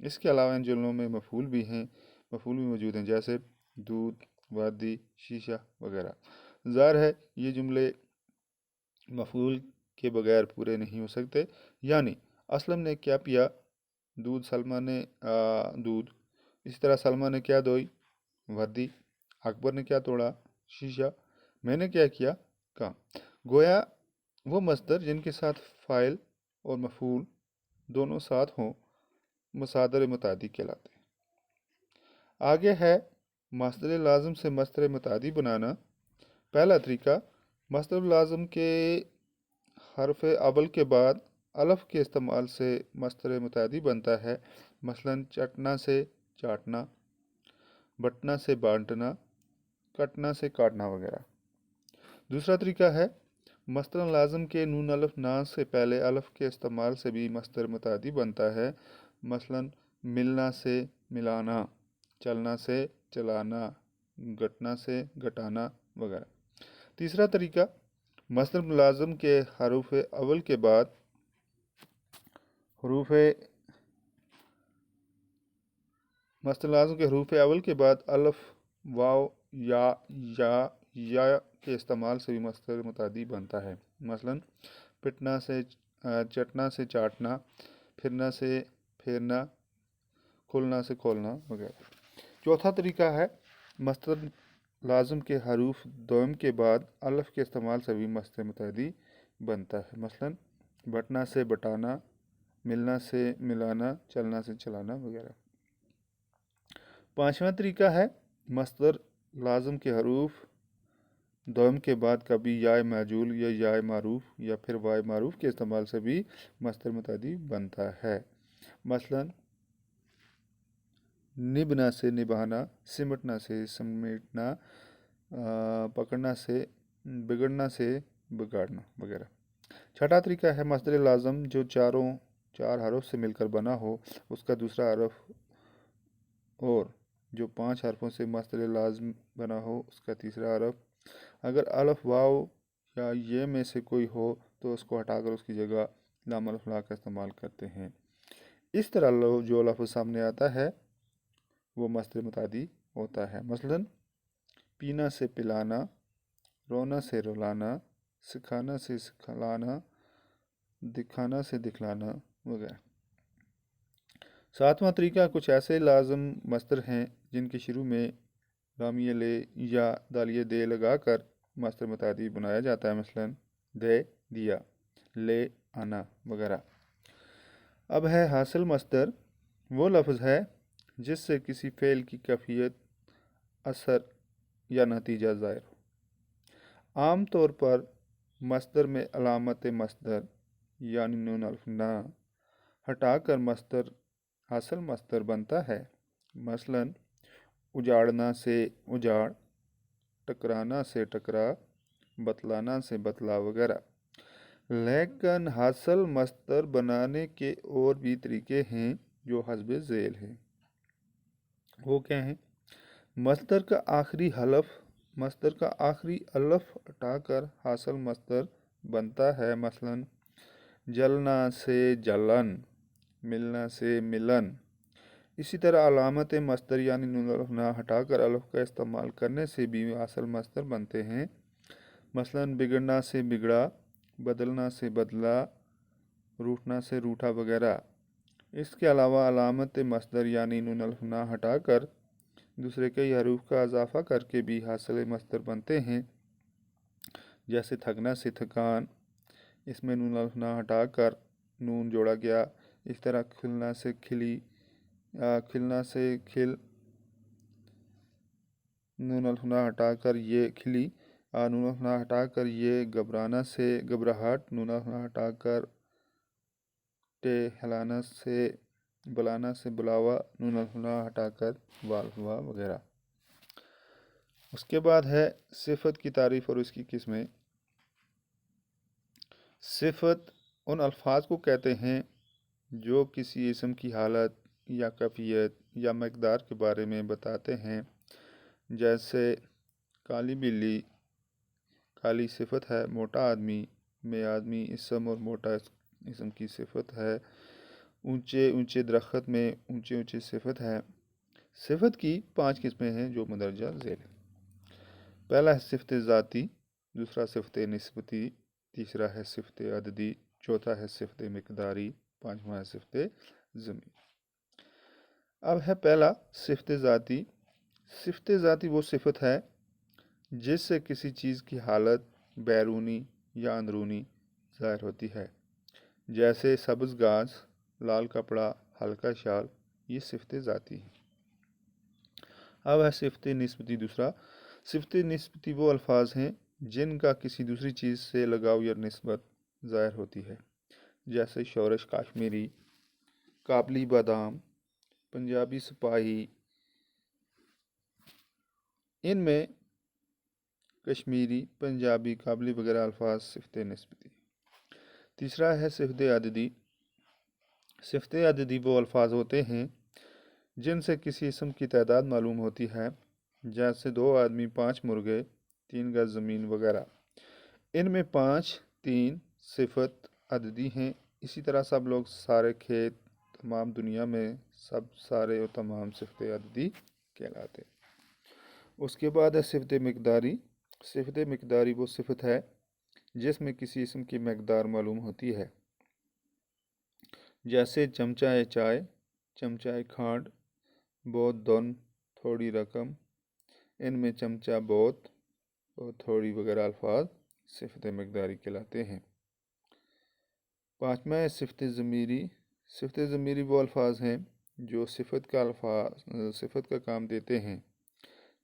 اس کے علاوہ ان جملوں میں مفعول بھی موجود ہیں، جیسے دودھ، وادی، شیشہ وغیرہ۔ ظاہر ہے یہ جملے مفعول کے بغیر پورے نہیں ہو سکتے، یعنی اسلم نے کیا پیا؟ دودھ۔ سلمہ نے دودھ۔ اسی طرح سلمہ نے کیا دھوئی؟ وردی۔ اکبر نے کیا توڑا؟ شیشہ۔ میں نے کیا کیا؟ کام۔ گویا وہ مصدر جن کے ساتھ فاعل اور مفعول دونوں ساتھ ہوں مصادر متعدی کہلاتے ہیں۔ آگے ہے مصدر لازم سے مصدر متعدی بنانا۔ پہلا طریقہ، مصدر لازم کے حرف اول کے بعد الف کے استعمال سے مصدر متعدی بنتا ہے، مثلا چٹنا سے چاٹنا، بٹنا سے بانٹنا، کٹنا سے کاٹنا وغیرہ۔ دوسرا طریقہ ہے مصدر لازم کے نون الف نا سے پہلے الف کے استعمال سے بھی مصدر متعدی بنتا ہے، مثلا ملنا سے ملانا، چلنا سے چلانا، گٹنا سے گٹانا وغیرہ۔ تیسرا طریقہ، مصدر لازم کے حروف اول کے بعد الف، واو، یا کے استعمال سے بھی مصدر متعدی بنتا ہے، مثلا پٹنا سے چٹنا سے چاٹنا، پھرنا سے پھیرنا، کھولنا سے کھولنا وغیرہ۔ چوتھا طریقہ ہے مصدر لازم کے حروف دوم کے بعد الف کے استعمال سے بھی مصدر متعدی بنتا ہے، مثلا بٹنا سے بٹانا، ملنا سے ملانا، چلنا سے چلانا وغیرہ۔ پانچواں طریقہ ہے مصدر لازم کے حروف دوم کے بعد کبھی یا معجول یا یا معروف یا پھر وائے معروف کے استعمال سے بھی مصدر متعدی بنتا ہے، مثلا نبھنا سے نبھانا، سمٹنا سے سمیٹنا، پکڑنا سے بگڑنا سے بگاڑنا وغیرہ۔ چھٹا طریقہ ہے مصدر لازم جو چار حروف سے مل کر بنا ہو، اس کا دوسرا حرف، اور جو 5 حرفوں سے مصدر لازم بنا ہو اس کا تیسرا حرف۔ اگر الف، واو یا یہ میں سے کوئی ہو تو اس کو ہٹا کر اس کی جگہ لام الف لا کا استعمال کرتے ہیں۔ اس طرح جو لفظ سامنے آتا ہے وہ مصدر متعدی ہوتا ہے، مثلا پینا سے پلانا، رونا سے رلانا، سکھانا سے سکھلانا، دکھانا سے دکھلانا وغیرہ۔ ساتواں طریقہ، کچھ ایسے لازم مصدر ہیں جن کے شروع میں لامیہ لے یا دالیہ دے لگا کر مصدر متعدی بنایا جاتا ہے، مثلا دے دیا، لے آنا وغیرہ۔ اب ہے حاصل مصدر، وہ لفظ ہے جس سے کسی فعل کی کیفیت، اثر یا نتیجہ ظاہر ہو۔ عام طور پر مصدر میں علامت مصدر یعنی نون الف نا ہٹا کر مصدر حاصل مصدر بنتا ہے، مثلا اجاڑنا سے اجاڑ، ٹکرانا سے ٹکرا، بتلانا سے بتلا وغیرہ۔ لیکن حاصل مصدر بنانے کے اور بھی طریقے ہیں جو حسب ذیل ہیں۔ وہ کیا ہیں؟ مصدر کا آخری الف ہٹا کر حاصل مصدر بنتا ہے، مثلا جلنا سے جلن، ملنا سے ملن۔ اسی طرح علامت مصدر یعنی نون الف نا ہٹا کر الف کا استعمال کرنے سے بھی حاصل مصدر بنتے ہیں، مثلا بگڑنا سے بگڑا، بدلنا سے بدلا، روٹنا سے روٹا وغیرہ۔ اس کے علاوہ علامت مصدر یعنی نون الف نا ہٹا کر دوسرے کئی حروف کا اضافہ کر کے بھی حاصل مصدر بنتے ہیں، جیسے تھکنا سے تھکان، اس میں نون الف نا ہٹا کر نون جوڑا گیا۔ اس طرح کھلنا سے کھلی، کھلنا سے کھل، نون الف نا ہٹا کر یہ کھلی، نون الف نا ہٹا کر یہ گھبرانا سے گھبراہٹ، نون الف نا ہٹا کر ہلانا سے بلانا سے بلاوا، نون الف نا ہٹا کر وال ہوا وغیرہ۔ اس کے بعد ہے صفت کی تعریف اور اس کی قسمیں۔ صفت ان الفاظ کو کہتے ہیں جو کسی اسم کی حالت یا کیفیت یا مقدار کے بارے میں بتاتے ہیں، جیسے کالی بلی کالی صفت ہے، موٹا آدمی میں آدمی اسم اور موٹا اسم کی صفت ہے، اونچے اونچے درخت میں اونچے اونچے صفت ہے۔ صفت کی 5 قسمیں ہیں جو مندرجہ ذیل ہیں۔ پہلا ہے صفت ذاتی، دوسرا صفت نسبتی، تیسرا ہے صفت عددی، چوتھا ہے صفت مقداری، پانچواں ہے صفت ضمیری۔ اب ہے پہلا صفت ذاتی۔ صفت ذاتی وہ صفت ہے جس سے کسی چیز کی حالت بیرونی یا اندرونی ظاہر ہوتی ہے، جیسے سبز گھاس، لال کپڑا، ہلکا شال، یہ صفت ذاتی ہے۔ اب ہے صفت نسبتی دوسرا۔ صفت نسبتی وہ الفاظ ہیں جن کا کسی دوسری چیز سے لگاؤ یا نسبت ظاہر ہوتی ہے، جیسے شورش کاشمیری، کابلی بادام، پنجابی سپاہی۔ ان میں کشمیری، پنجابی، کابلی وغیرہ الفاظ صفت نسبتی۔ تیسرا ہے صفت عددی۔ صفت عددی وہ الفاظ ہوتے ہیں جن سے کسی اسم کی تعداد معلوم ہوتی ہے، جیسے 2 آدمی، 5 مرغے، 3 گز زمین وغیرہ۔ ان میں 5، 3 صفت عددی ہیں۔ اسی طرح سب لوگ، سارے کھیت، تمام دنیا میں، سب، سارے اور تمام صفت عددی کہلاتے۔ اس کے بعد ہے صفت مقداری۔ صفت مقداری وہ صفت ہے جس میں کسی اسم کی مقدار معلوم ہوتی ہے، جیسے چمچہ چائے، چمچہ کھانڈ، بہت دن، تھوڑی رقم۔ ان میں چمچہ بہت اور تھوڑی وغیرہ الفاظ صفت مقداری کہلاتے ہیں۔ پانچواں ہے صفت ضمیری۔ صفت ضمیری وہ الفاظ ہیں جو صفت کا کام دیتے ہیں،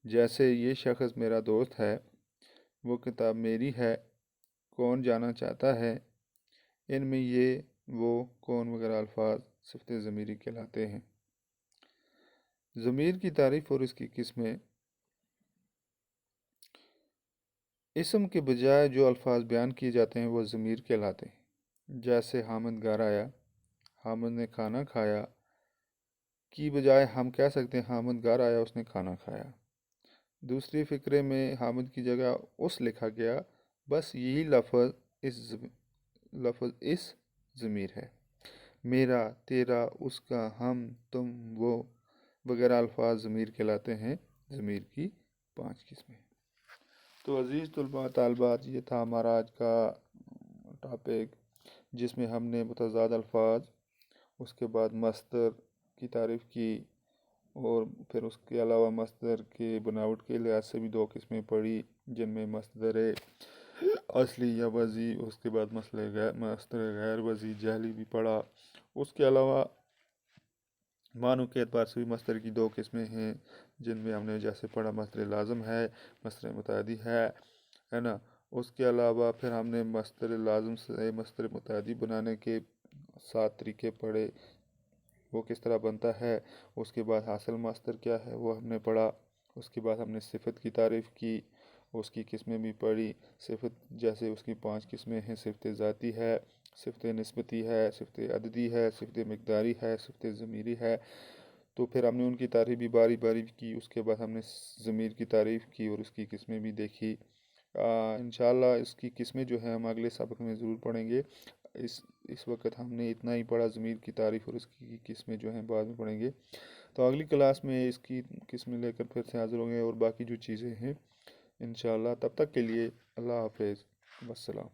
جیسے یہ شخص میرا دوست ہے، وہ کتاب میری ہے، کون جانا چاہتا ہے۔ ان میں یہ، وہ، کون وغیرہ الفاظ صفت ضمیری کہلاتے ہیں۔ ضمیر کی تعریف اور اس کی قسمیں۔ اسم کے بجائے جو الفاظ بیان کیے جاتے ہیں وہ ضمیر کہلاتے ہیں، جیسے حامد گھر آیا، حامد نے کھانا کھایا کی بجائے ہم کہہ سکتے ہیں حامد گھر آیا، اس نے کھانا کھایا۔ دوسری فقرے میں حامد کی جگہ اس لکھا گیا، بس یہی لفظ اس ضمیر ہے۔ میرا، تیرا، اس کا، ہم، تم، وہ وغیرہ الفاظ ضمیر کہلاتے ہیں۔ ضمیر کی 5 قسمیں۔ تو عزیز طلباء طالبات، یہ تھا ہمارا آج کا ٹاپک، جس میں ہم نے متضاد الفاظ، اس کے بعد مصدر کی تعریف کی، اور پھر اس کے علاوہ مصدر کے بناوٹ کے لحاظ سے بھی 2 قسمیں پڑھی، جن میں مصدر اصلی یا وضعی، اس کے بعد مصدر غیر وضعی جعلی بھی پڑھا۔ اس کے علاوہ معنوں کے اعتبار سے بھی مصدر کی 2 قسمیں ہیں، جن میں ہم نے جیسے پڑھا مصدر لازم ہے، مصدر متعدی ہے نا۔ اس کے علاوہ پھر ہم نے مصدر لازم سے مصدر متعدی بنانے کے 7 طریقے پڑھے، وہ کس طرح بنتا ہے۔ اس کے بعد حاصل مصدر کیا ہے وہ ہم نے پڑھا۔ اس کے بعد ہم نے صفت کی تعریف کی، اس کی قسمیں بھی پڑھی۔ صفت جیسے اس کی 5 قسمیں ہیں، صفت ذاتی ہے، صفت نسبتی ہے، صفت عددی ہے، صفت مقداری ہے، صفت ضمیری ہے۔ تو پھر ہم نے ان کی تعریف بھی باری باری کی۔ اس کے بعد ہم نے ضمیر کی تعریف کی اور اس کی قسمیں بھی دیکھی۔ انشاءاللہ اس کی قسمیں جو ہیں ہم اگلے سبق میں ضرور پڑھیں گے۔ اس وقت ہم نے اتنا ہی پڑھا، ضمیر کی تعریف اور اس کی قسمیں جو ہیں بعد میں پڑھیں گے۔ تو اگلی کلاس میں اس کی قسمیں لے کر پھر سے حاضر ہوں گے، اور باقی جو چیزیں ہیں انشاءاللہ۔ تب تک کے لیے اللہ حافظ، والسلام۔